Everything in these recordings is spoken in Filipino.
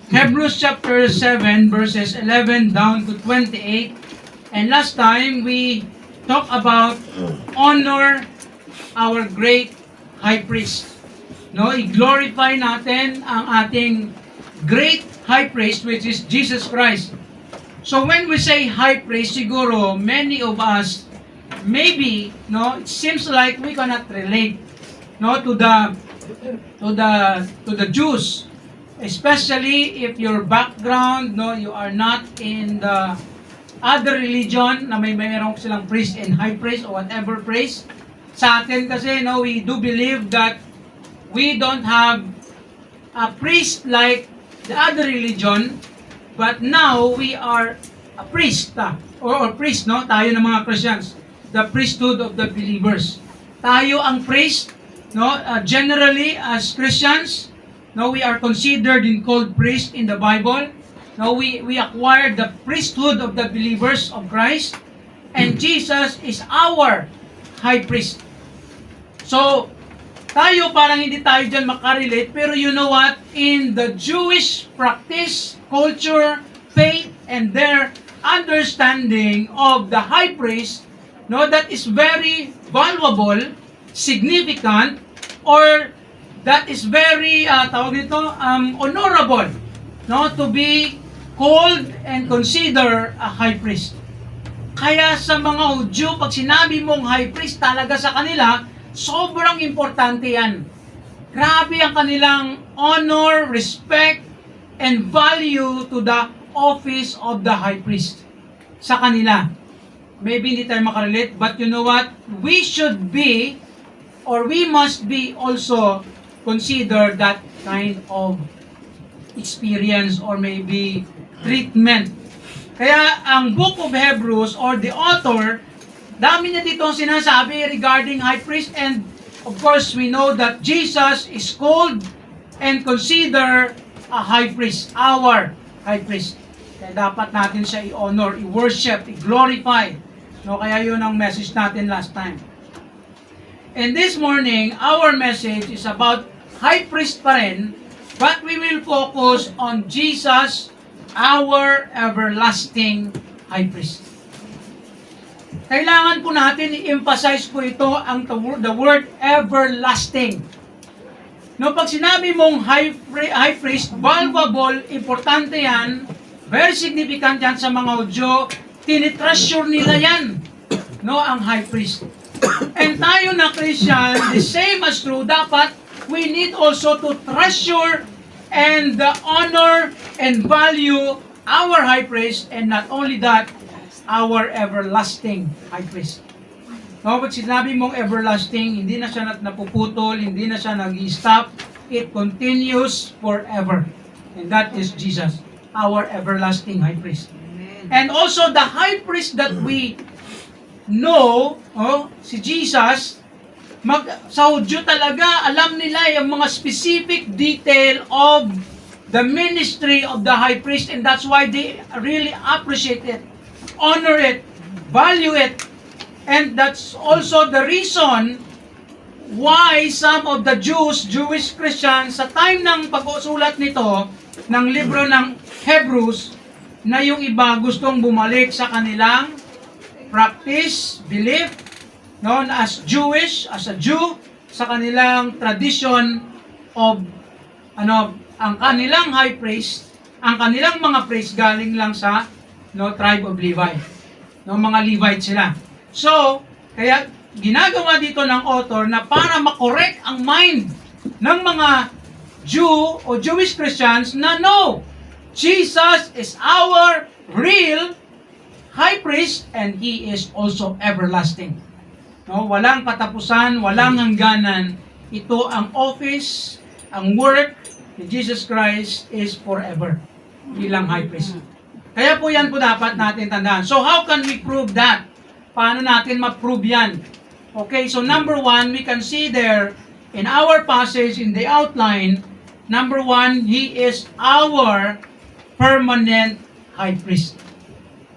Hebrews chapter 7 verses 11 down to 28. And last time we talked about honor our great high priest. No, i-glorify natin ang ating great high priest, which is Jesus Christ. So when we say high priest, siguro many of us maybe it seems like we cannot relate to the Jews, especially if your background you are not in the other religion na mayroon silang priest and high priest or whatever priest. Sa atin kasi we do believe that we don't have a priest like the other religion, but now we are a priest or priest tayo ng mga Christians, the priesthood of the believers. Tayo ang priest generally as Christians. We are considered and called priest in the Bible. We acquired the priesthood of the believers of Christ, and Jesus is our high priest. So, tayo parang hindi tayo dyan makarelate, pero you know what? In the Jewish practice, culture, faith, and their understanding of the high priest, that is very valuable, significant, or that is very, honorable, to be called and consider a high priest. Kaya sa mga Hudyo, pag sinabi mong high priest, talaga sa kanila, sobrang importante yan. Grabe ang kanilang honor, respect, and value to the office of the high priest sa kanila. Maybe hindi tayo makarelate, but you know what? We should be, or we must be also consider that kind of experience or maybe treatment. Kaya ang book of Hebrews or the author, dami niya dito sinasabi regarding high priest, and of course we know that Jesus is called and considered a high priest, our high priest. Kaya dapat natin siya i-honor, i-worship, i-glorify. Kaya yun ang message natin last time. And this morning, our message is about high priest pa rin, but we will focus on Jesus, our everlasting high priest. Kailangan po natin i-emphasize po ito, the word everlasting. Pag sinabi mong high priest, valuable, importante yan, very significant yan sa mga Hudyo, tinitreasure nila yan, ang high priest. And tayo na Christian, the same as true, dapat we need also to treasure and honor and value our high priest, and not only that, our everlasting high priest. Pag sinabi mong everlasting, hindi na siya napuputol, hindi na siya nag-stop, it continues forever. And that is Jesus, our everlasting high priest. And also the high priest that we know, si Jesus, sa Hudyo talaga, alam nila yung mga specific detail of the ministry of the high priest, and that's why they really appreciate it, honor it, value it, and that's also the reason why some of the Jewish Christians, sa time ng pag-usulat nito, ng libro ng Hebrews, na yung iba gustong bumalik sa kanilang practice, belief, known as Jewish, as a Jew, sa kanilang tradition of, ang kanilang high priest, ang kanilang mga priest galing lang sa, tribe of Levi. Mga Levite sila. So, kaya ginagawa dito ng author na para makorek ang mind ng mga Jew o Jewish Christians na no, Jesus is our real high priest and He is also everlasting. Walang katapusan, walang hangganan. Ito ang office, ang work ni Jesus Christ is forever bilang high priest. Kaya po yan po dapat natin tandaan. So how can we prove that? Paano natin ma-prove yan? Okay, so number one, we can see there in our passage in the outline, number one, He is our permanent high priest.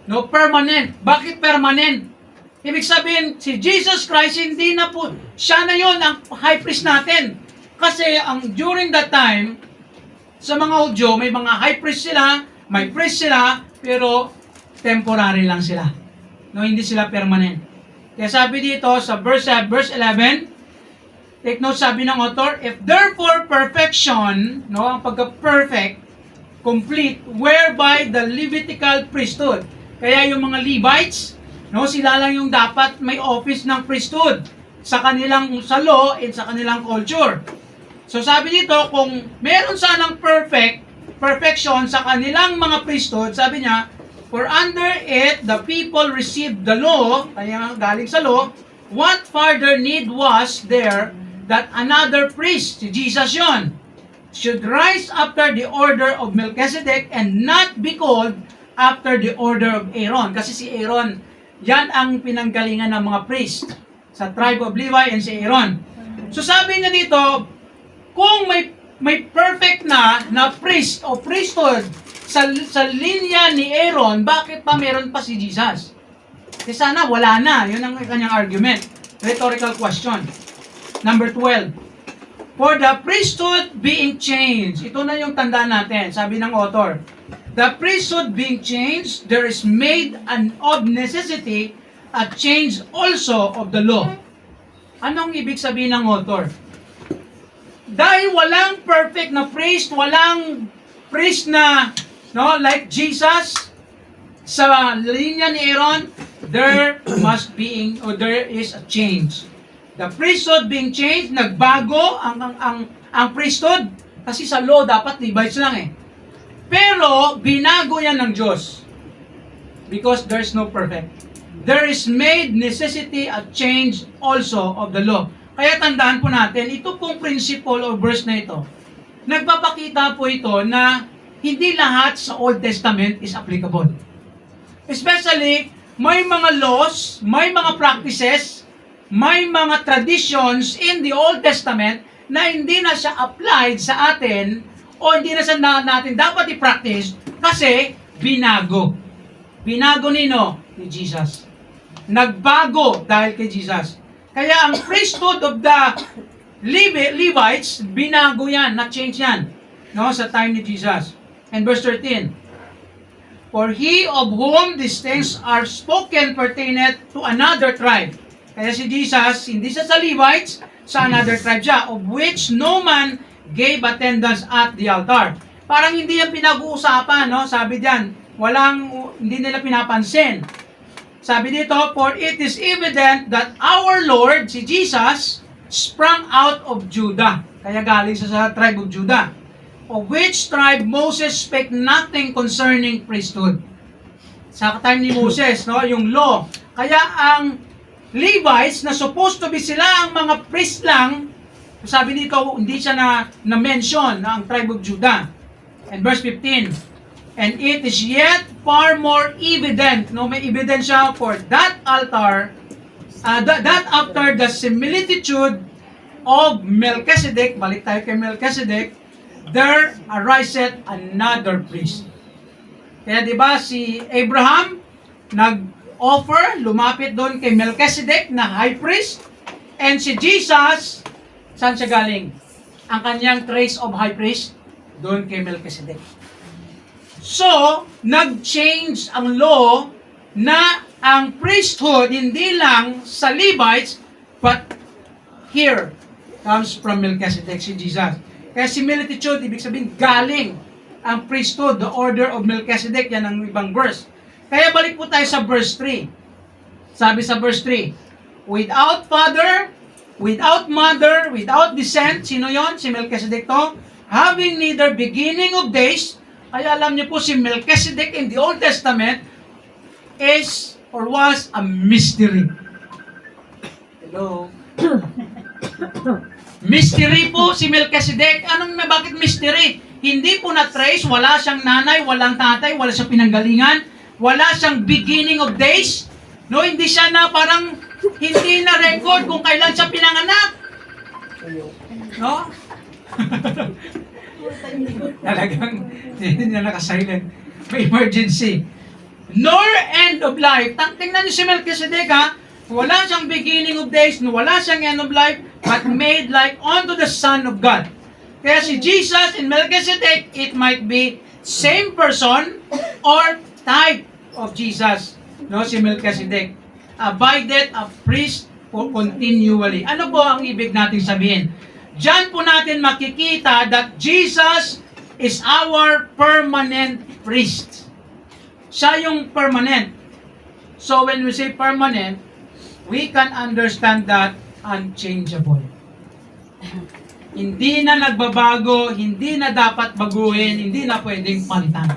Permanent. Bakit permanent? Ibig sabihin, si Jesus Christ, hindi na po, siya na yon ang high priest natin. Kasi during that time, Sa mga Hudyo, may mga high priest sila, may priest sila, pero temporary lang sila. No, hindi sila permanent. Kaya sabi dito sa verse 11, take note, sabi ng author, if therefore perfection, no, ang pagka-perfect, complete, whereby the Levitical priesthood. Kaya yung mga Levites, no, sila lang yung dapat may office ng priesthood sa kanilang sa law and sa kanilang culture. So sabi dito, kung meron sanang perfection sa kanilang mga priesthood, sabi niya, for under it, the people received the law, kaya galing sa law, what further need was there that another priest, si Jesus yon, should rise after the order of Melchizedek and not be called after the order of Aaron. Kasi si Aaron, yan ang pinanggalingan ng mga priest sa tribe of Levi and si Aaron. So sabi niya dito, kung may perfect na priest o priesthood sa linya ni Aaron, bakit pa meron pa si Jesus? Kasi sana wala na. Yun ang kanyang argument. Rhetorical question. Number 12. For the priesthood being changed. Ito na yung tandaan natin. Sabi ng author. The priesthood being changed, there is made of necessity a change also of the law. Anong ibig sabihin ng author? Dahil walang perfect na priest, walang priest na like Jesus sa linya ni Aaron, there is a change. The priesthood being changed, nagbago ang priesthood kasi sa law dapat Levites lang eh. Pero binago yan ng Diyos because there's no perfect. There is made necessity a change also of the law. Kaya tandaan po natin, ito pong principle o verse na ito, nagpapakita po ito na hindi lahat sa Old Testament is applicable. Especially, may mga laws, may mga practices, may mga traditions in the Old Testament na hindi na siya applied sa atin o hindi na siya natin dapat i-practice kasi binago. Binago nino? Ni Jesus. Nagbago dahil kay Jesus. Kaya ang priesthood of the Levites, binago yan, na-change yan, no, sa time ni Jesus. And verse 13, for he of whom these things are spoken pertaineth to another tribe. Kaya si Jesus, hindi siya sa Levites, sa another tribe siya, of which no man gave attendance at the altar. Parang hindi yan pinag-uusapan, no? Sabi diyan, hindi nila pinapansin. Sabi dito, for it is evident that our Lord, si Jesus, sprang out of Judah. Kaya galing sa tribe of Judah. Of which tribe Moses spake nothing concerning priesthood. Sa time ni Moses, no, yung law. Kaya ang Levites, na supposed to be sila ang mga priest lang, sabi dito, hindi siya na-mention ang tribe of Judah. And verse 15, and it is yet far more evident, no, may ebidensya for that altar, that after the similitude of Melchizedek, balik tayo kay Melchizedek, there ariseth another priest. Kaya di ba si Abraham nag-offer, lumapit doon kay Melchizedek na high priest, and si Jesus, saan siya galing? Ang kanyang trace of high priest, doon kay Melchizedek. So, nag-change ang law na ang priesthood hindi lang sa Levites, but here comes from Melchizedek, si Jesus. Kaya similitude, ibig sabihin, galing ang priesthood, the order of Melchizedek, yan ang ibang verse. Kaya balik po tayo sa verse 3. Sabi sa verse 3, without father, without mother, without descent, sino yon? Si Melchizedek to. Having neither beginning of days, kaya alam niyo po si Melchizedek in the Old Testament is or was a mystery. Hello? Mystery po si Melchizedek. Bakit mystery? Hindi po na-trace, wala siyang nanay, walang tatay, wala siyang pinanggalingan, wala siyang beginning of days. No, hindi siya na parang hindi na record kung kailan siya pinanganak. No? Talagang hindi na naka-silent. May emergency. Nor end of life. Tingnan niyo si Melchizedek, ha? Wala siyang beginning of days, wala siyang end of life, but made like unto the Son of God. Kaya si Jesus and Melchizedek, it might be same person or type of Jesus. No, si Melchizedek. Abided a priest for continually. Ano po ang ibig natin sabihin? Diyan po natin makikita that Jesus is our permanent priest. Siya yung permanent. So when we say permanent, we can understand that unchangeable. Hindi na nagbabago, hindi na dapat baguhin, hindi na pwedeng palitan.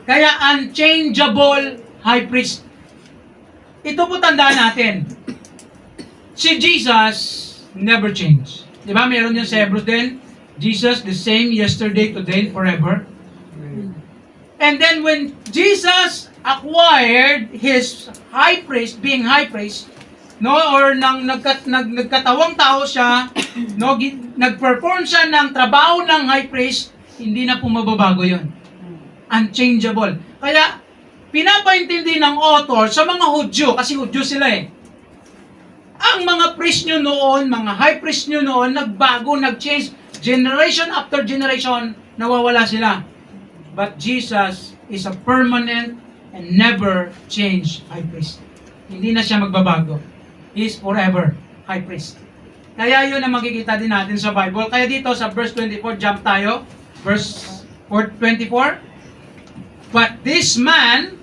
Kaya unchangeable high priest. Ito po tandaan natin. Si Jesus never changed. Di ba? Meron yung sa Hebrews din. Jesus the same yesterday, today, and forever. And then when Jesus acquired his high priest, being high priest, no, or nagkatawang tao siya, no, nag-perform siya ng trabaho ng high priest, hindi na po mababago yun. Unchangeable. Kaya, pinapaintindi ng author sa mga Hudyo, kasi Hudyo sila eh, ang mga priest nyo noon, mga high priest nyo noon, nagbago, nag-change, generation after generation, nawawala sila. But Jesus is a permanent and never change high priest. Hindi na siya magbabago. He is forever high priest. Kaya yun ang makikita din natin sa Bible. Kaya dito sa verse 24, jump tayo. Verse 24. But this man,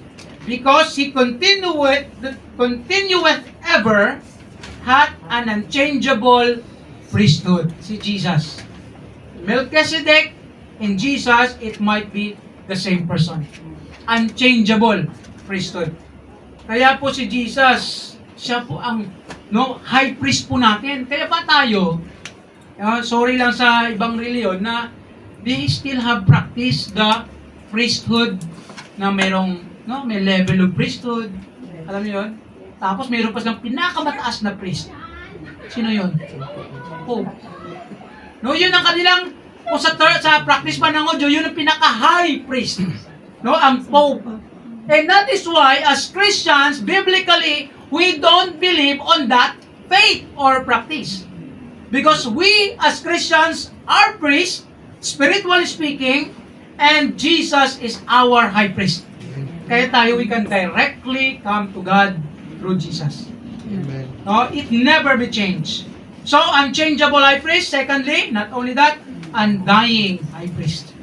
because he continueth ever, hath an unchangeable priesthood. Si Jesus. Melchizedek and Jesus, it might be the same person. Unchangeable priesthood. Kaya po si Jesus, siya po ang high priest po natin. Kaya pa tayo, sorry lang sa ibang reliyon na they still have practiced the priesthood na merong may level of priesthood. Alam niyo yun? Tapos mayroon pa silang pinakamataas na priest. Sino yun? Pope. Yun ang kanilang sa practice pa ng Hudyo, yun ang pinaka-high priest. Ang Pope. And that is why, as Christians, biblically, we don't believe on that faith or practice. Because we, as Christians, are priests, spiritually speaking, and Jesus is our high priest. Kaya tayo, we can directly come to God through Jesus. Amen. It never be changed. So, unchangeable high priest. Secondly, not only that, undying high priest.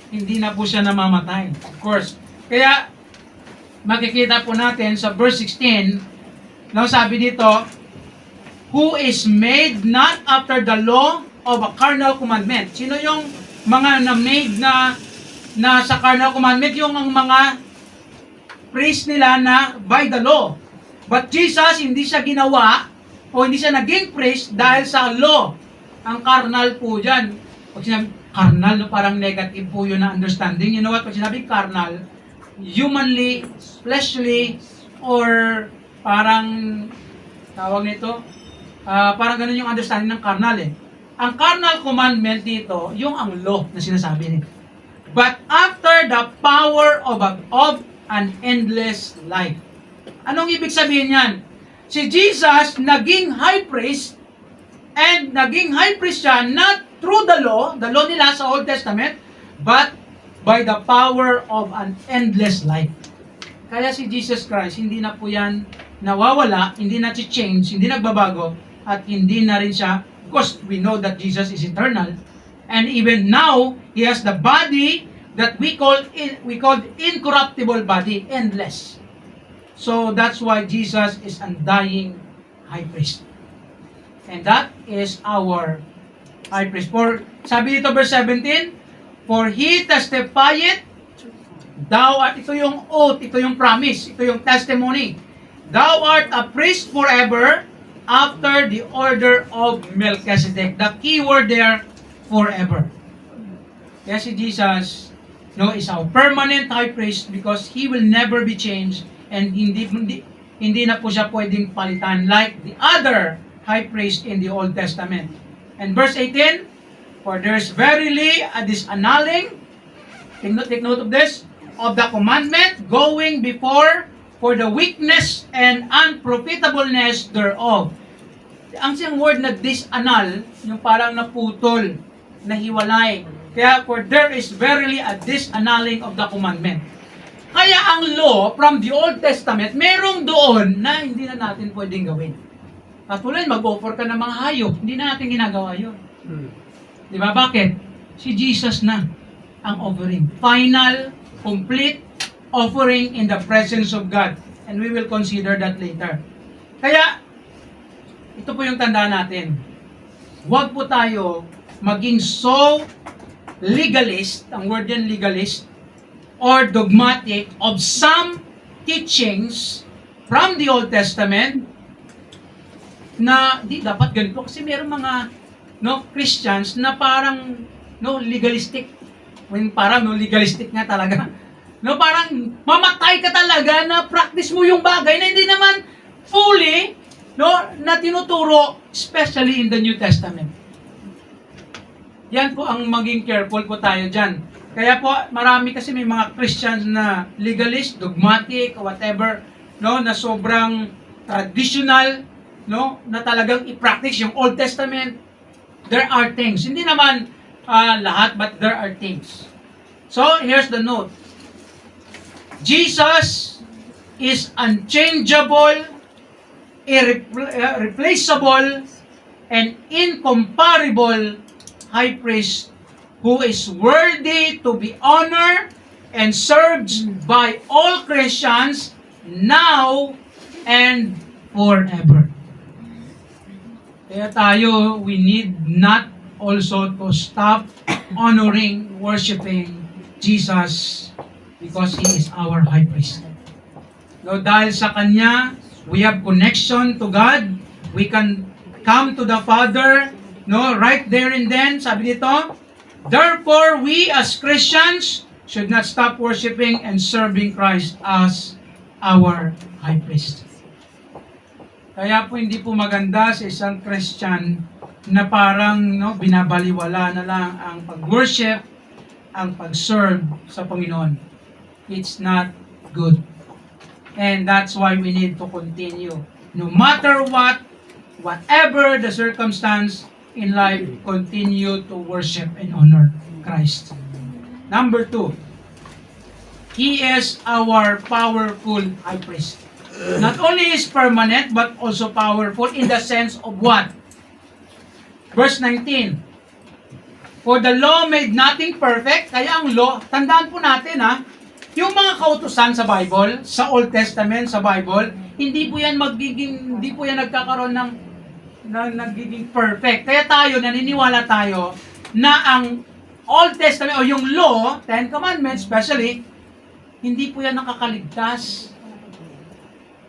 Hindi na po siya namamatay. Of course. Kaya, makikita po natin sa verse 16, sabi dito, who is made not after the law of a carnal commandment. Sino yung mga na-made na sa carnal commandment? Yung mga priest nila na by the law. But Jesus, hindi siya ginawa o hindi siya naging priest dahil sa law. Ang carnal po dyan. Pag sinabi carnal, parang negative po yun na understanding. You know what? Pag sinabi carnal, humanly, fleshly, or parang, tawag nito, parang ganun yung understanding ng carnal eh. Ang carnal commandment dito, yung ang law na sinasabi niya. But after the power of an endless life. Anong ibig sabihin yan? Si Jesus naging high priest, and naging high priest siya not through the law nila sa Old Testament, but by the power of an endless life. Kaya si Jesus Christ, hindi na po yan nawawala, hindi na change, hindi nagbabago, at hindi na rin siya, because we know that Jesus is eternal, and even now, He has the body that we call incorruptible body, endless. So that's why Jesus is undying high priest. And that is our high priest. For, sabi dito verse 17, for He testifieth, thou art, ito yung oath, ito yung promise, ito yung testimony. Thou art a priest forever after the order of Melchizedek. The key word there, forever. Kaya si Jesus is our permanent high priest because He will never be changed and hindi na po siya pwedeng palitan like the other high priest in the Old Testament. And verse 18, for there's verily a disannulling, take note of this, of the commandment going before for the weakness and unprofitableness thereof. Ang siyang word na disannul, yung parang naputol, nahiwalay. Kaya, for there is verily a disannulling of the commandment. Kaya ang law from the Old Testament, merong doon na hindi na natin pwedeng gawin. Katulad, mag-offer ka ng mga hayop, hindi na natin ginagawa yun. Di ba? Bakit? Si Jesus na ang offering. Final, complete offering in the presence of God. And we will consider that later. Kaya, ito po yung tandaan natin. Huwag po tayo maging so legalist, ang word yan legalist, or dogmatic of some teachings from the Old Testament na di dapat ganito kasi meron mga Christians na parang legalistic. Parang legalistic nga talaga. Parang mamatay ka talaga na practice mo yung bagay na hindi naman fully na tinuturo, especially in the New Testament. Yan po ang maging careful po tayo dyan. Kaya po, marami kasi may mga Christians na legalist, dogmatic, whatever, na sobrang traditional, na talagang i-practice yung Old Testament. There are things. Hindi naman lahat, but there are things. So, here's the note. Jesus is unchangeable, irreplaceable, and incomparable high priest who is worthy to be honored and served by all Christians now and forever. Kaya tayo, we need not also to stop honoring, worshiping Jesus because He is our high priest. Dahil sa Kanya, we have connection to God. We can come to the Father, right there and then. Sabi dito, therefore, we as Christians should not stop worshiping and serving Christ as our high priest. Kaya po hindi po maganda sa isang Christian na parang binabaliwala na lang ang pag-worship, ang pag-serve sa Panginoon. It's not good. And that's why we need to continue. No matter what, whatever the circumstance in life, continue to worship and honor Christ. Number 2, He is our powerful high priest. Not only is permanent, but also powerful in the sense of what? Verse 19, for the law made nothing perfect, kaya ang law, tandaan po natin yung mga kautusan sa Bible, sa Old Testament, sa Bible, hindi po yan nagkakaroon ng nagiging perfect. Kaya tayo, naniniwala tayo na ang Old Testament o yung law, Ten Commandments especially, hindi po yan nakakaligtas.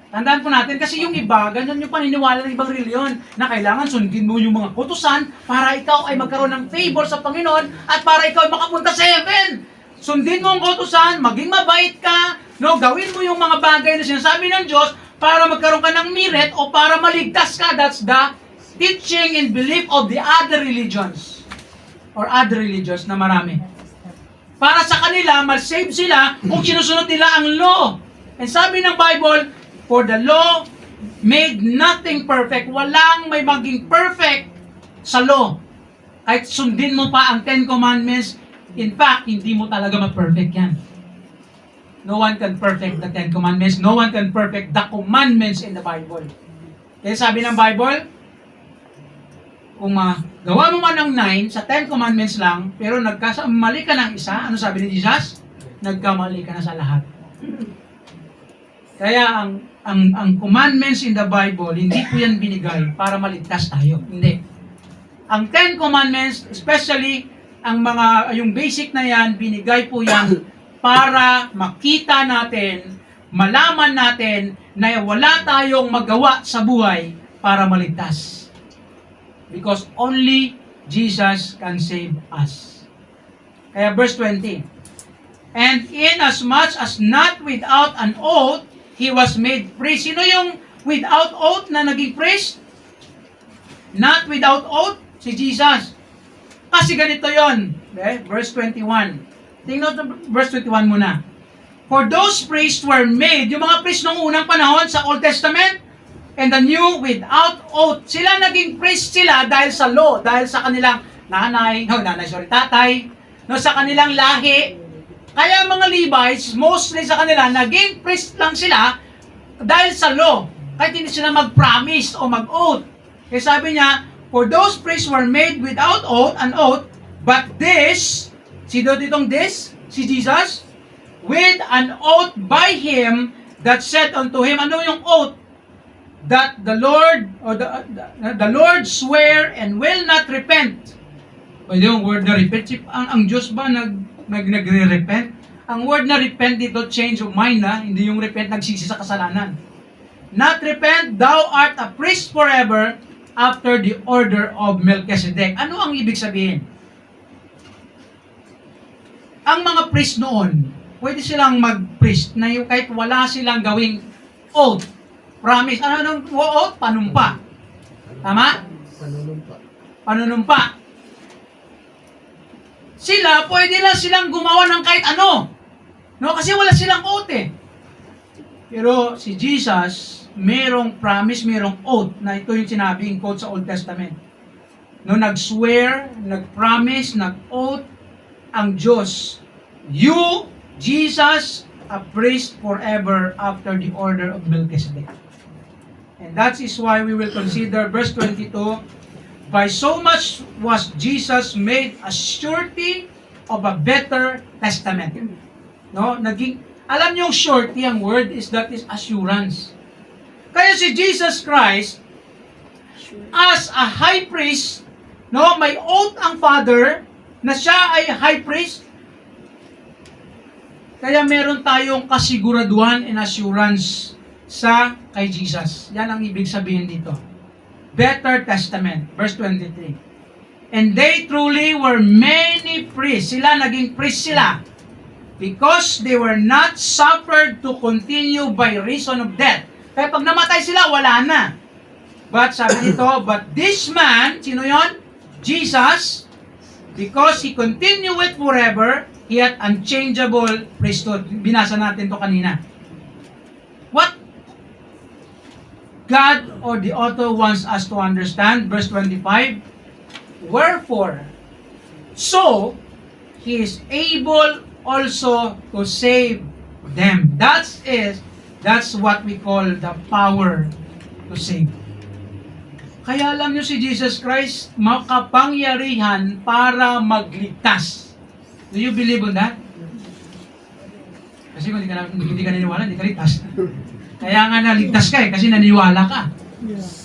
Tandaan po natin, kasi yung iba, ganun yung paniniwala ng ibang reliyon na kailangan sundin mo yung mga kautusan para ikaw ay magkaroon ng favor sa Panginoon at para ikaw ay makapunta sa heaven. Sundin mo ang kautusan, maging mabait ka, gawin mo yung mga bagay na sinasabi ng Diyos para magkaroon ka ng merit o para maligtas ka. That's the teaching and belief of the other religions or other religions na marami. Para sa kanila, mal-save sila kung sinusunod nila ang law. And sabi ng Bible, for the law made nothing perfect. Walang may maging perfect sa law. Kahit sundin mo pa ang Ten Commandments, in fact, hindi mo talaga ma-perfect yan. No one can perfect the Ten Commandments. No one can perfect the commandments in the Bible. Kaya sabi ng Bible, kung gawa mo man ng 9 sa 10 commandments lang, pero nagkamali ka ng isa, ano sabi ni Jesus? Nagkamali ka na sa lahat. Kaya ang commandments in the Bible, hindi po yan binigay para maligtas tayo. Hindi. Ang 10 commandments, especially yung basic na yan, binigay po yan para makita natin, malaman natin na wala tayong magawa sa buhay para maligtas. Because only Jesus can save us. Kaya verse 20, and inasmuch as not without an oath, He was made priest. Sino yung without oath na naging priest? Not without oath, si Jesus. Kasi ganito yon. Verse 21. Tingnan verse 21 muna. For those priests were made, yung mga priests noong unang panahon sa Old Testament, and the new without oath. Sila naging priest sila dahil sa law, dahil sa kanilang tatay, no, sa kanilang lahi. Kaya mga Levites, mostly sa kanila, naging priest lang sila dahil sa law. Kahit hindi sila mag-promise o mag-oath. Kaya sabi niya, for those priests were made without an oath, but this, sino ditong this? Si Jesus, with an oath by Him that said unto Him, ano yung oath? That the Lord, or the Lord swear and will not repent. Pwede yung word na repent. Ang Diyos ba nagre-repent? Ang word na repent dito, change of mind na, hindi yung repent nagsisi sa kasalanan. Not repent, thou art a priest forever after the order of Melchizedek. Ano ang ibig sabihin? Ang mga priest noon, pwede silang mag-priest na yung kahit wala silang gawing oath, promise. Ano oath? Panumpa. Tama? Panunumpa. Sila, pwede lang silang gumawa ng kahit ano. No? Kasi wala silang oath eh. Pero si Jesus, merong promise, merong oath na ito yung sinabi in quote sa Old Testament. No, nag-swear, nag-promise, nag-oath ang Diyos. You, Jesus, a priest forever after the order of Melchizedek. And that is why we will consider verse 22, by so much was Jesus made a surety of a better testament. No, alam niyo yung surety, ang word is that is assurance. Kaya si Jesus Christ, as a high priest, no, may oath ang Father na siya ay high priest. Kaya meron tayong kasiguraduhan and assurance sa kay Jesus. Yan ang ibig sabihin dito. Better testament, verse 23. And they truly were many priests. Sila, naging priest sila. Because they were not suffered to continue by reason of death. Kaya pag namatay sila, wala na. But sabi nito, but this man, sino yon? Jesus, because He continued forever, He had unchangeable priesthood. Binasa natin to kanina. What God or the author wants us to understand, verse 25, wherefore, so He is able also to save them. That's what we call the power to save. Kaya alam nyo si Jesus Christ, makapangyarihan para magligtas. Do you believe on that? Kasi kung hindi ka naniwala, hindi ka ligtas. Kaya nga naligtas ka kasi naniwala ka.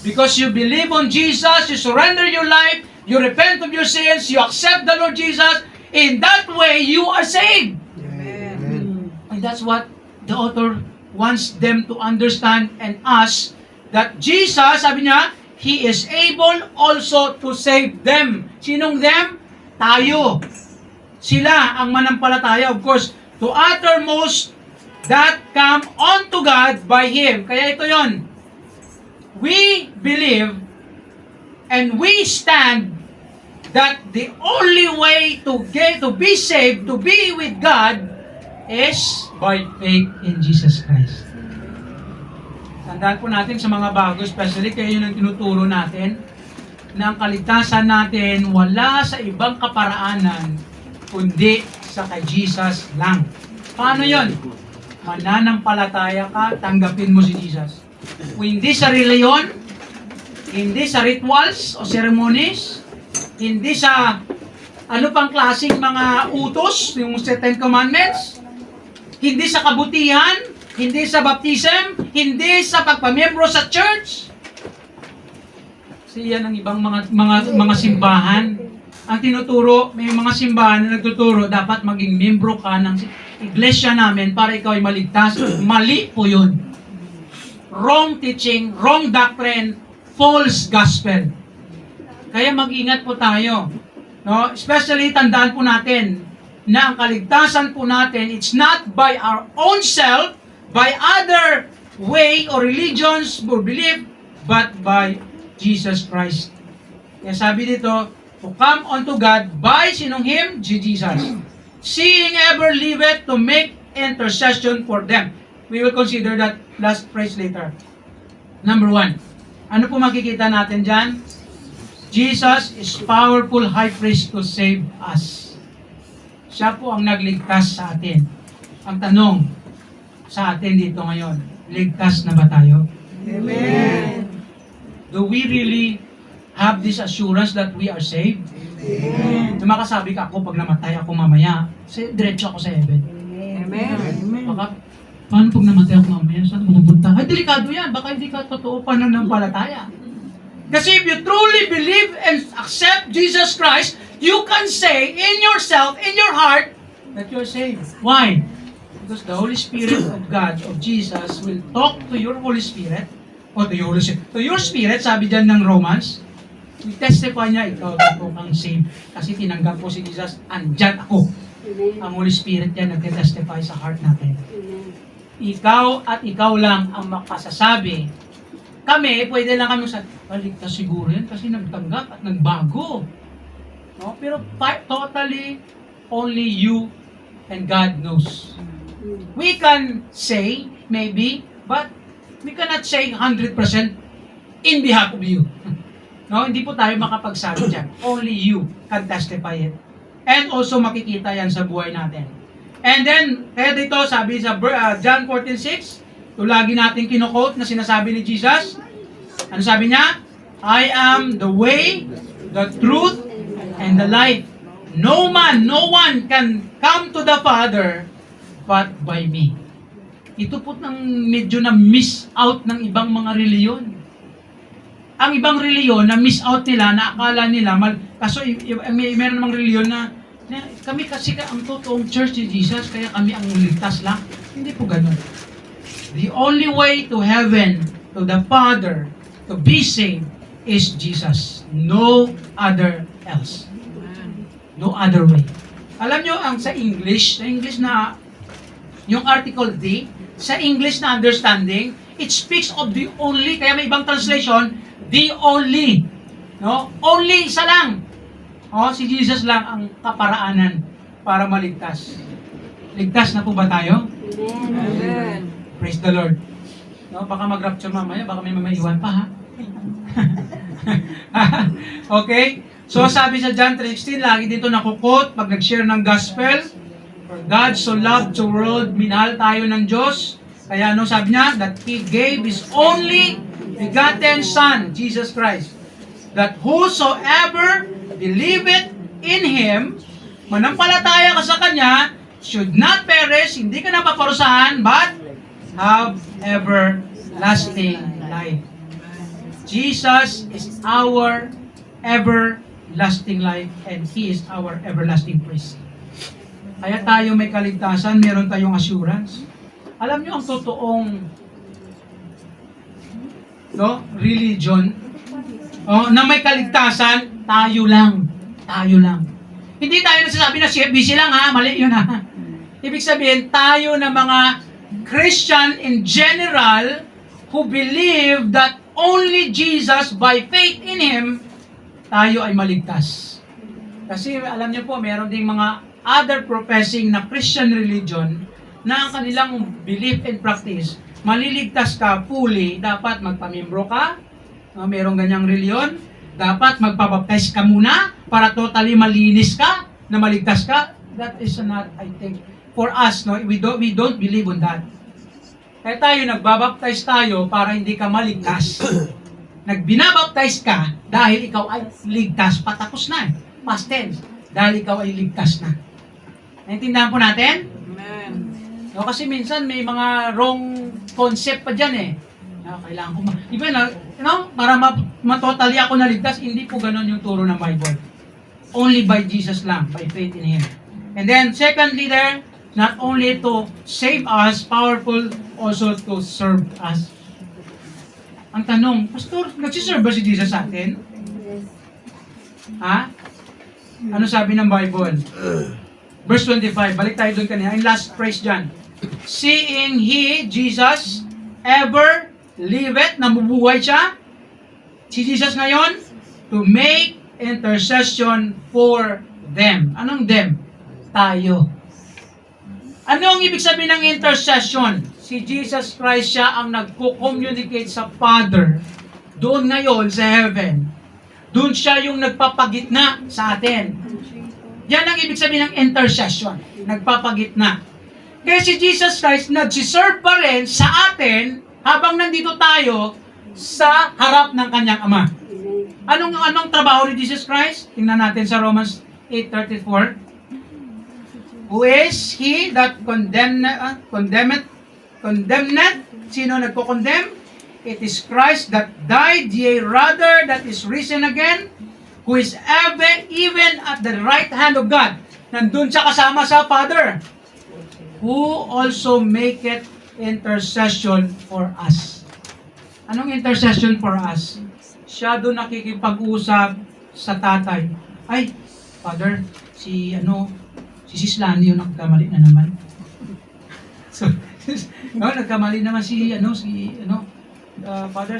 Because you believe on Jesus, you surrender your life, you repent of your sins, you accept the Lord Jesus, in that way, you are saved. Amen. And that's what the author wants them to understand and us, that Jesus, sabi niya, He is able also to save them. Sinong them? Tayo. Sila ang manampalataya, of course, to uttermost that come unto God by Him. Kaya ito yon. We believe and we stand that the only way to be saved, to be with God, is by faith in Jesus Christ. Tandaan po natin sa mga bago, especially kayo yung tinuturo natin, na ang kaligtasan natin wala sa ibang kaparaanan, kundi sa kay Jesus lang. Paano yon? Mananampalataya ka, tanggapin mo si Jesus. Kung hindi sa reliyon, hindi sa rituals o ceremonies, hindi sa ano pang klaseng mga utos, yung Ten Commandments, hindi sa kabutihan, hindi sa baptism, hindi sa pagpamiyembro sa church. Kasi yan ang ibang mga simbahan. Ang tinuturo, may mga simbahan na nagtuturo, dapat maging membro ka ng iglesia namin para ikaw ay maligtas. Mali po yun. Wrong teaching, wrong doctrine, false gospel. Kaya mag-ingat po tayo. No? Especially, tandaan po natin na ang kaligtasan po natin, it's not by our own self, by other way or religions or belief, but by Jesus Christ. Kaya sabi dito, to come unto God by sinong Him? Jesus. Seeing ever liveth to make intercession for them. We will consider that last phrase later. Number 1. Ano po makikita natin dyan? Jesus is powerful high priest to save us. Siya po ang nagligtas sa atin. Ang tanong sa atin dito ngayon, ligtas na ba tayo? Amen. Do we really have this assurance that we are saved? Amen. Na makasabi ka ako, pag namatay ako mamaya, diretso ako sa heaven. Amen. Baka, paano pag namatay ako mamaya? Saan ako pupunta? Ay, delikado yan. Baka hindi ka totoo pananampalataya. Kasi if you truly believe and accept Jesus Christ, you can say in yourself, in your heart, that you're saved. Why? Because the Holy Spirit of God, of Jesus, will talk to your Holy Spirit, o to your Holy Spirit, to your spirit, sabi dyan ng Romans, i-testify niya, ikaw po kang saved. Kasi tinanggap po si Jesus, andyan ako. Ang Holy Spirit yan, nag-testify sa heart natin. Ikaw at ikaw lang ang makasasabi. Kami, pwede lang kami sa, ligtas siguro yan kasi nagtanggap at nagbago. No? Pero totally, only you and God knows. We can say, maybe, but we cannot say 100% in behalf of you. No, hindi po tayo makapagsabi dyan. Only you can testify it. And also makikita yan sa buhay natin. And then, kaya dito, sabi sa John 14:6, ito lagi natin kino-quote na sinasabi ni Jesus. Ano sabi niya? I am the way, the truth, and the life. No one can come to the Father but by me. Ito po nang medyo na miss out ng ibang mga reliyon. Ang ibang reliyon na miss out nila, na akala nila, kaso meron namang reliyon na kami kasi ang totoong church ni Jesus, kaya kami ang ligtas lang. Hindi po ganun. The only way to heaven, to the Father, to be saved, is Jesus. No other else. No other way. Alam nyo, sa English na, yung article D, sa English na understanding, it speaks of the only, kaya may ibang translation, the only. No? Only isa lang. Si Jesus lang ang kaparaanan para maligtas. Ligtas na po ba tayo? Amen. Praise the Lord. No, baka mag-rapture mamaya, baka may mamaiwan pa ha. Okay? So sabi sa John 3:16, lagi dito nakukot pag nag-share ng gospel. For God so loved the world, minahal tayo ng Diyos. Kaya ano sabi niya? That He gave His only begotten Son, Jesus Christ. That whosoever believeth in Him, manampalataya ka sa Kanya, should not perish, hindi ka na paparusahan, but have everlasting life. Jesus is our everlasting life and He is our everlasting priest. Kaya tayo may kaligtasan, meron tayong assurance. Alam niyo ang totoong religion na may kaligtasan, tayo lang. Tayo lang. Hindi tayo nasasabi na busy lang ha, mali yun ha. Ibig sabihin, tayo na mga Christian in general who believe that only Jesus, by faith in Him, tayo ay maligtas. Kasi alam niyo po, meron ding mga other professing na Christian religion na ang kanilang belief and practice, maliligtas ka fully, dapat magpamembro ka, merong ganyang reliyon, dapat magpabaptize ka muna para totally malinis ka, na maligtas ka. That is not, I think, for us, we don't believe on that. Kaya tayo, nagbabaptize tayo para hindi ka maligtas. Nagbinabaptize ka dahil ikaw ay ligtas, patapos na past tense, dahil ikaw ay ligtas na. Naintindihan po natin? Amen. Kasi minsan may mga wrong concept pa dyan kailangan ko iba na, para matotally ako naligtas, hindi po ganun yung turo ng Bible. Only by Jesus lang, by faith in Him. And then, secondly there, not only to save us, powerful also to serve us. Ang tanong, Pastor, nagsiserve ba si Jesus sa atin? Ha? Ano sabi ng Bible? Verse 25, balik tayo doon kanina. Yung last phrase dyan. Seeing He, Jesus, ever liveth, nabubuhay siya. Si Jesus ngayon, to make intercession for them. Anong them? Tayo. Ano ang ibig sabihin ng intercession? Si Jesus Christ siya ang nagko-communicate sa Father doon ngayon sa heaven Doon siya yung nagpapagitna sa atin. Yan ang ibig sabihin ng intercession. Nagpapagitna. Kaya si Jesus Christ nagsiserve pa rin sa atin habang nandito tayo sa harap ng kanyang Ama. Anong trabaho ni Jesus Christ? Tingnan natin sa Romans 8:34. Who is he that condemneth? Sino nagko-condemn? It is Christ that died, yea rather that is risen again, who is even at the right hand of God. Nandun siya kasama sa Father, who also maketh intercession for us. Anong intercession for us? Siya doon nakikipag-usap sa tatay. Ay, Father, si Sislani yung nagkamali na naman. So, nagkamali naman Father,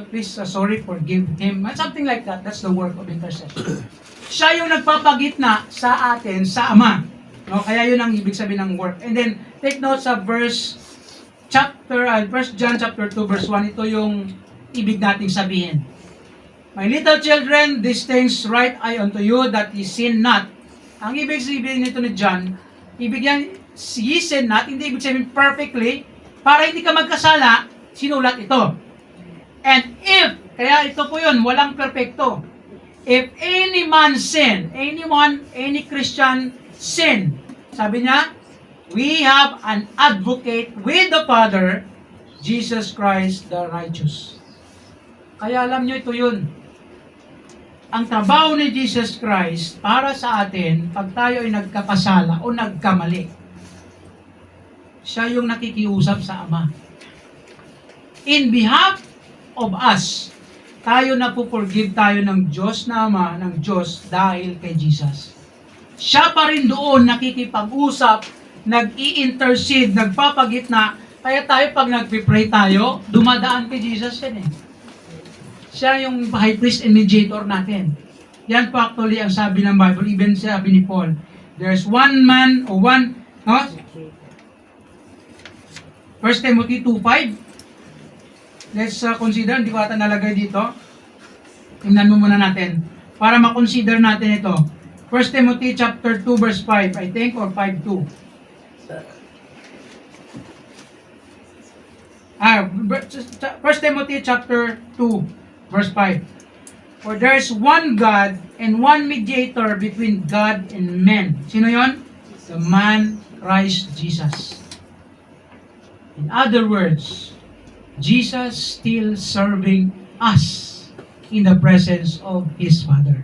please, sorry, forgive him. Something like that. That's the work of intercession. Siya yung nagpapagitna sa atin, sa Ama. No? Kaya yun ang ibig sabihin ng work. And then, take note sa 1 John chapter 2, verse 1. Ito yung ibig nating sabihin. My little children, these things write I unto you, that ye sin not. Ang ibig sabihin nito ni John, ye sin not, hindi ibig sabihin perfectly, para hindi ka magkasala, sinulat ito. And if, kaya ito po yun, walang perfecto. If any man sin, any Christian sin, sabi niya, we have an advocate with the Father, Jesus Christ the righteous. Kaya alam nyo ito yun. Ang trabaho ni Jesus Christ para sa atin, pag tayo ay nagkakasala o nagkamali, siya yung nakikiusap sa Ama. In behalf of us, tayo napuforgive tayo ng Diyos na Ama, ng Diyos dahil kay Jesus. Siya pa rin doon nakikipag-usap, nag-i-intercede, nagpapagitna. Kaya tayo pag nag-pray tayo, dumadaan kay Jesus yan eh. Siya yung high priest and mediator natin. Yan po actually ang sabi ng Bible, even sabi ni Paul. There's one man, o one, no? 1 Timothy 2:5. Let's consider, hindi ko ata nalagay dito. Tingnan mo muna natin. Para makonsider natin ito. 1 Timothy chapter 2 verse 5, I think, or 5:2. 1 Timothy chapter 2 verse 5. For there's one God and one mediator between God and men. Sino yon? The man Christ Jesus. In other words, Jesus still serving us in the presence of His Father.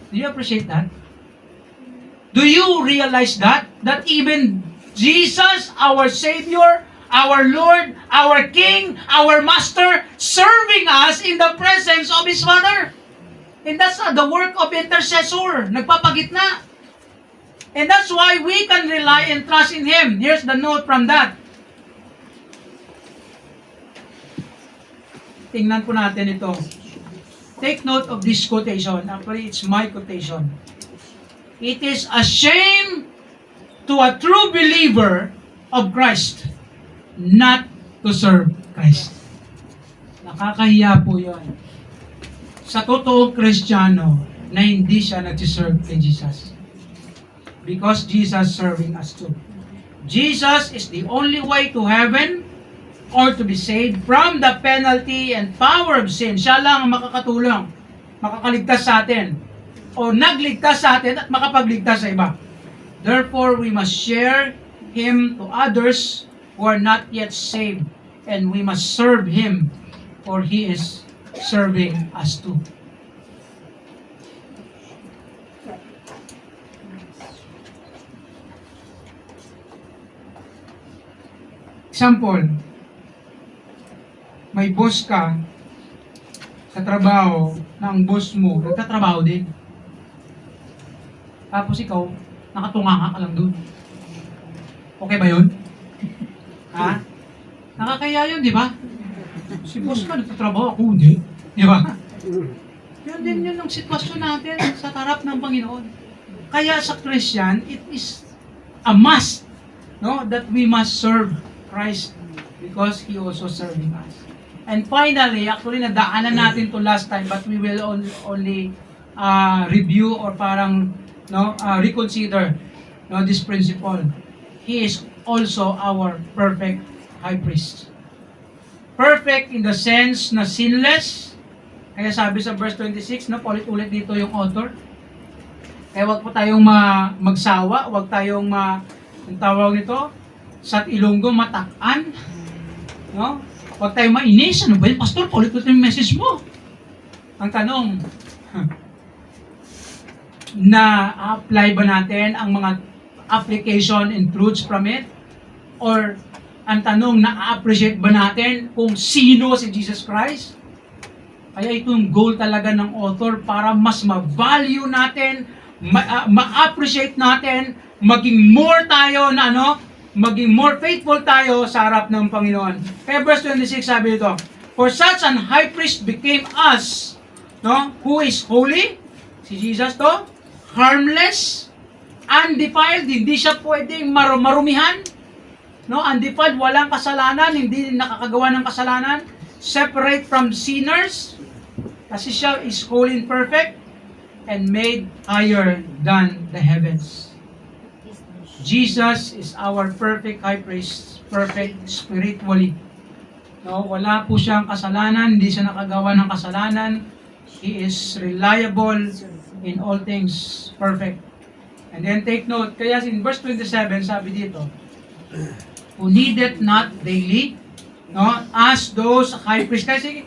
Do you appreciate that? Do you realize that? That even Jesus, our Savior, our Lord, our King, our Master, serving us in the presence of His Father. And that's the work of intercessor. Nagpapagitna. And that's why we can rely and trust in Him. Here's the note from that. Tingnan po natin ito. Take note of this quotation. Actually, it's my quotation. It is a shame to a true believer of Christ not to serve Christ. Nakakahiya po yun. Sa totoong Kristiyano na hindi siya nagsiserve kay Jesus. Because Jesus serving us too. Jesus is the only way to heaven or to be saved from the penalty and power of sin. Siya lang ang makakatulong, makakaligtas sa atin, o nagligtas sa atin at makapagligtas sa iba. Therefore, we must share Him to others who are not yet saved, and we must serve Him, for He is serving us too. Example, may boss ka sa trabaho na ang boss mo nagtatrabaho din. Tapos ikaw, nakatunganga ka lang doon. Okay ba yun? Ha? Nakakaya yun, di ba? Si boss ka nagtatrabaho, ako hindi. Di ba? Yan din yun ang sitwasyon natin sa harap ng Panginoon. Kaya sa Christian, it is a must, no, that we must serve Christ because He also serving us. And finally, actually nadaanan natin to last time, but we will only review or parang reconsider this principle. He is also our perfect high priest. Perfect in the sense na sinless. Kaya sabi sa verse 26, paulit-ulit dito yung author. Kaya wag po tayong magsawa, wag tayong ang tawag nito, sa Ilonggo matakan. No? Wag tayong mainis. Ano ba yun, pastor? Paulit-ulit yung message mo. Ang tanong, na-apply ba natin ang mga application and truths from it? Or ang tanong, na-appreciate ba natin kung sino si Jesus Christ? Kaya ito yung goal talaga ng author para mas ma-value natin, ma-appreciate natin, maging more tayo na maging more faithful tayo sa harap ng Panginoon. Kaya verse 26 sabi ito, for such an high priest became us, who is holy, si Jesus to, harmless, undefiled, hindi siya pwedeng marumihan, undefiled, walang kasalanan, hindi nakakagawa ng kasalanan, separate from sinners, kasi siya is holy and perfect, and made higher than the heavens. Jesus is our perfect high priest, perfect spiritually. Wala po siyang kasalanan, hindi siya nakagawa ng kasalanan. He is reliable in all things, perfect. And then take note, kaya in verse 27, sabi dito, who needed not daily, as those high priests. Kasi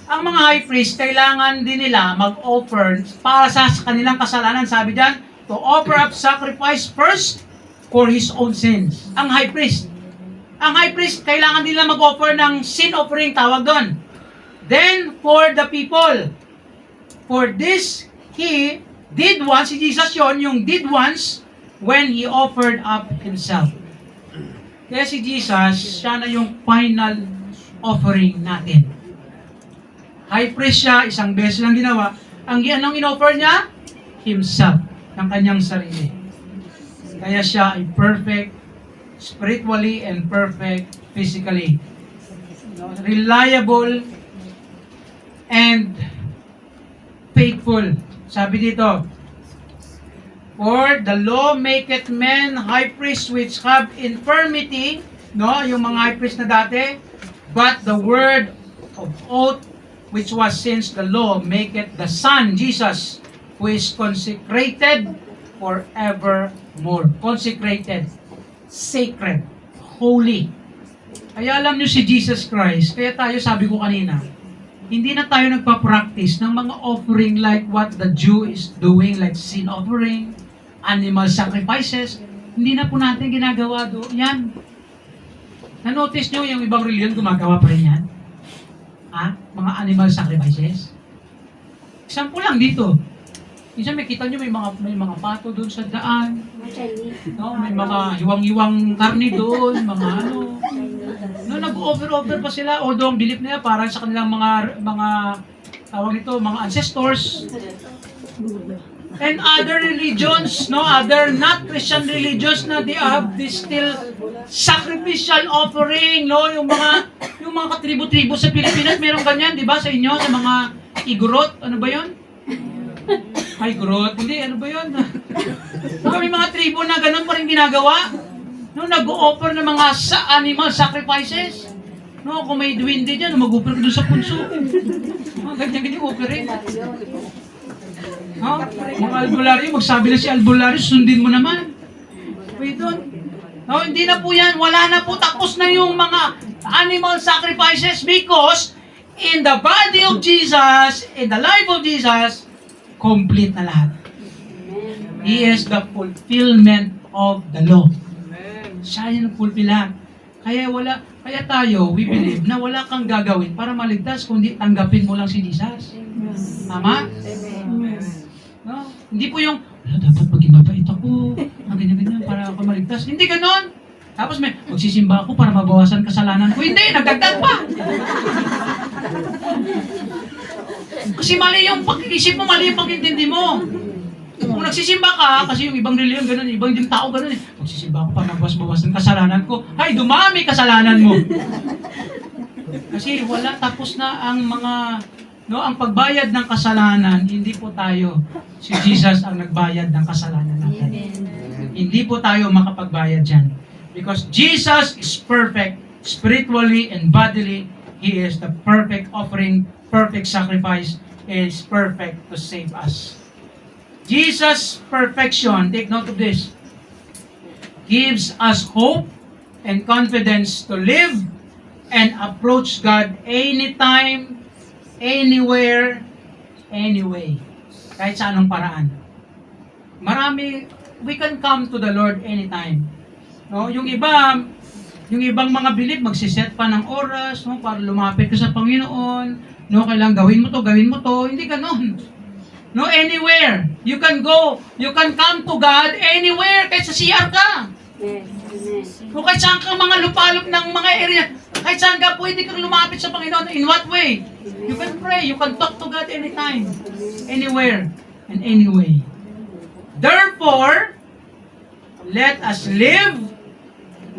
ang mga high priest, kailangan din nila mag-offer para sa kanilang kasalanan. Sabi diyan, to offer up sacrifice first for his own sins. Ang high priest. Ang high priest, kailangan din nila mag-offer ng sin offering, tawag doon. Then, for the people. For this, he did once, si Jesus yon, yung did once, when he offered up himself. Kaya si Jesus, siya na yung final offering natin. High priest siya, isang beses lang ginawa. Anong in-offer niya? Himself, ng kanyang sarili. Kaya siya ay perfect spiritually and perfect physically. Reliable and faithful. Sabi dito, for the law maketh men high priests which have infirmity, yung mga high priest na dati, but the word of oath which was since the law maketh the Son, Jesus, who is consecrated forevermore. Consecrated, sacred, holy. Kaya alam nyo si Jesus Christ, kaya tayo sabi ko kanina, hindi na tayo nagpa-practice ng mga offering like what the Jew is doing, like sin offering, animal sacrifices. Hindi na po natin ginagawa yan. Na-notice nyo yung ibang religion gumagawa pa rin yan? Mga animal sacrifices? Example lang dito. Minsan may kita nyo may mga pato doon sa daan. May mga hiwang-hiwang karni doon, mga nag-offer pa sila, although ang belief nila parang sa kanilang mga tawag nito, mga ancestors. And other religions, other not Christian religions na they have this still sacrificial offering, yung mga katribo-tribo sa Pilipinas, meron ganyan, di ba, sa inyo, sa mga Igorot, ano ba yun? Ay, Igorot, hindi, ano ba yun? May mga tribo na ganun pa rin ginagawa, nag-o-offer ng mga animal sacrifices. Kung may duwende dyan, mag-offer ka doon sa punso. Ganyan offering. Mga albularyo, magsabi na si albularyo, sundin mo naman. Wait doon. Hindi na po yan. Wala na po. Tapos na yung mga animal sacrifices because in the body of Jesus, in the life of Jesus, complete na lahat. He is the fulfillment of the law. Siya yung fulfill lahat. Kaya tayo, we believe na wala kang gagawin para maligtas kundi tanggapin mo lang si Jesus. Tama? Hindi po yung, dapat maging mabait ako, ganyan-ganyan para ako maligtas. Hindi ganon. Tapos magsisimba ako para mabawasan kasalanan ko. Hindi, nagdagdag pa. Kasi mali yung pag-iisip mo, mali yung pag-intindi mo. Kung nagsisimba ka, kasi yung ibang reliyon gano'n, ibang yung tao gano'n magsisimba ako para mabawas-bawasan kasalanan ko. Ay, dumami kasalanan mo. Kasi wala, tapos na ang mga, no, ang pagbayad ng kasalanan, hindi po tayo, si Jesus ang nagbayad ng kasalanan natin. Hindi po tayo makapagbayad dyan. Because Jesus is perfect, spiritually and bodily. He is the perfect offering, perfect sacrifice, is perfect to save us. Jesus' perfection, take note of this, gives us hope and confidence to live and approach God anytime, anywhere, anyway. Kahit sa anong paraan. Marami, we can come to the Lord anytime. No, yung ibang mga bilib magsiset pa ng oras, no, para lumapit ka sa Panginoon. No, kailangan gawin mo to, hindi ganoon. No, anywhere. You can go, you can come to God anywhere, kahit sa CR ka. O kahit saan ka mga lupalop ng mga area, kahit saan ka pwede kang lumapit sa Panginoon. In what way? You can pray, you can talk to God anytime, anywhere, and anyway. Therefore, let us live,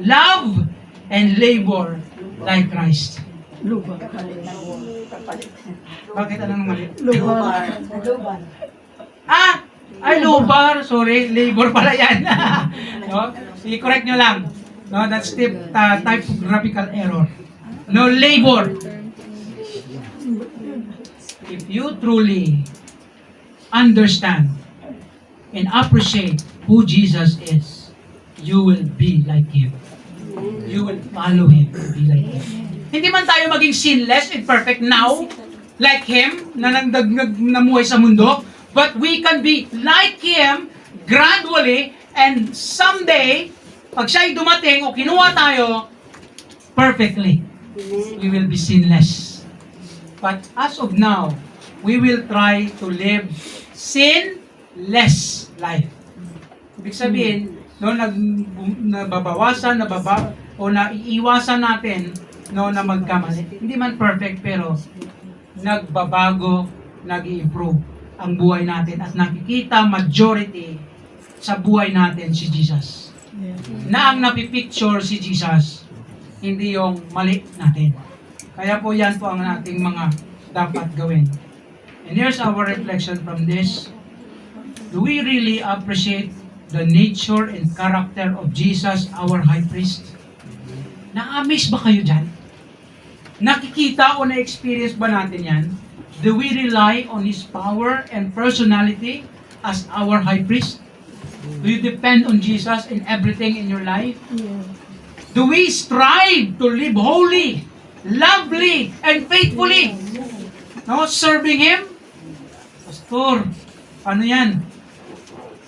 love, and labor like Christ. Bakit anong mali? Lubar. Ay, lubar. Sorry, labor pala yan. No? I-correct nyo lang. No, that's typographical error. No, labor. If you truly understand and appreciate who Jesus is, you will be like Him. You will follow Him, be like Him. Hindi man tayo maging sinless and perfect now, like Him, na namuhay sa mundo, but we can be like Him gradually, and someday, pag siya'y dumating o kinuha tayo, perfectly, we will be sinless. But as of now, we will try to live sinless life. Ibig sabihin, no, nababawasan, o naiiwasan natin, no, na magkamali. Hindi man perfect, pero nagbabago, nag-i-improve ang buhay natin at nakikita majority sa buhay natin si Jesus. Na ang napipicture si Jesus, hindi yung mali natin. Kaya po yan po ang ating mga dapat gawin. And here's our reflection from this. Do we really appreciate the nature and character of Jesus, our high priest? Na-amaze ba kayo dyan? Nakikita o na-experience ba natin yan? Do we rely on His power and personality as our high priest? Do you depend on Jesus in everything in your life? Do we strive to live holy, lovely, and faithfully? No, serving Him? Pastor, paano yan?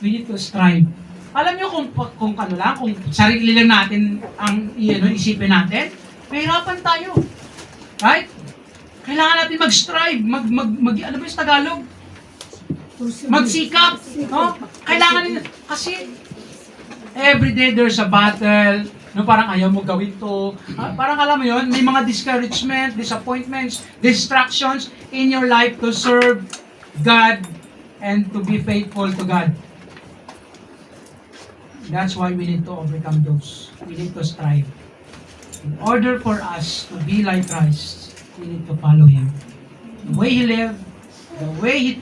We need to strive. Alam niyo kung ano lang, kung sarili lang natin ang isipin natin, mahirapan tayo. Right? Kailangan natin mag-strive, ano ba yung Tagalog? Magsikap, no? Kailangan, kasi every day there's a battle, no, parang ayaw mo gawin to. Parang alam mo yun, may mga discouragement, disappointments, distractions in your life to serve God and to be faithful to God. That's why we need to overcome those. We need to strive. In order for us to be like Christ, we need to follow Him. The way He lived, the way He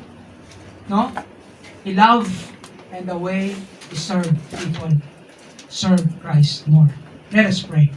loved, and the way He served people. Serve Christ more. Let us pray.